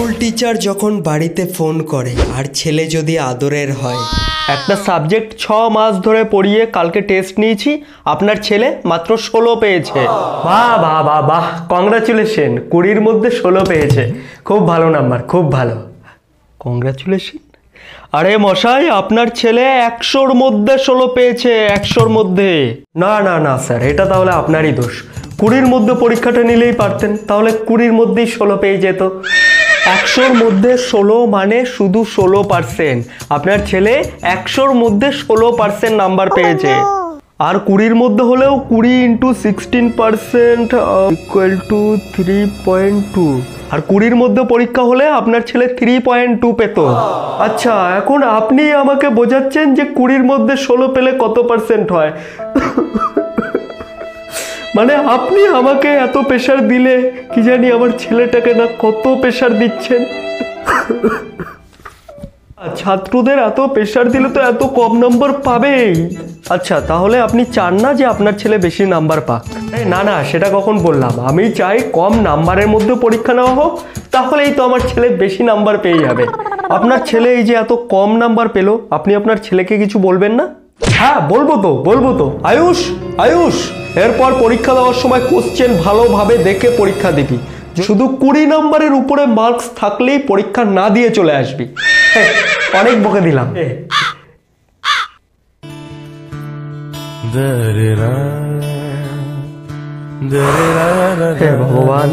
School teacher যখন বাড়িতে phone করে আর ছেলে যদি আদরের হয়। একটা সাবজেক্ট 6 মাস ধরে পড়িয়ে কালকে টেস্ট নিয়েছি, আপনার ছেলে মাত্র 16 পেয়েছে। বাহ বাহ বাহ বাহ, কংগ্রাচুলেশন, 20-র মধ্যে 16 পেয়েছে। খুব ভালো নাম্বার, খুব ভালো, কংগ্রাচুলেশন। আরে মশাই, আপনার ছেলে 100-র মধ্যে 16 পেয়েছে, 100-র মধ্যে। না না না স্যার, এটা তাহলে আপনারই দোষ। 20-র মধ্যে পরীক্ষাটা নিলেই পারতেন, তাহলে 20-র মধ্যেই 16 পেয়ে যেত। 100-র মধ্যে 16 মানে শুধু 16%। আপনার ছেলে 100-র মধ্যে 16% নাম্বার পেয়েছে। আর 20-র মধ্যে হলেও 20 × 16% = 3.2। আর 20-র মধ্যে পরীক্ষা হলে আপনার ছেলে 3.2 পেত। আচ্ছা, এখন আপনি আমাকে বোঝাচ্ছেন যে 20-র মধ্যে 16 পেলে কত পার্সেন্ট হয়। মানে আপনি আমাকে এত প্রেশার দিলে কি জানি আমার ছেলেটাকে না কত প্রেশার দিচ্ছেন। ছাত্রদের এত প্রেশার দিলে তো এত কম নাম্বার পাবেই। আচ্ছা, তাহলে আপনি চান না যে আপনার ছেলে বেশি নাম্বার পাক? না না, সেটা কখন বললাম। আমি চাই কম নাম্বারের মধ্যে পরীক্ষা নেওয়া হোক, তাহলেই তো আমার ছেলে বেশি নাম্বার পেয়ে যাবে। আপনার ছেলে এই যে এত কম নাম্বার পেলো, আপনি আপনার ছেলেকে কিছু বলবেন না? হ্যাঁ, বলবো তো। আয়ুষ, এরপর পরীক্ষা দেওয়ার সময় কোশ্চেন ভালোভাবে দেখে পরীক্ষা দিবি। শুধু 20 নম্বরের উপরে মার্কস থাকলেই পরীক্ষা না দিয়ে চলে আসবি। অনেক বকে দিলাম। হে ভগবান।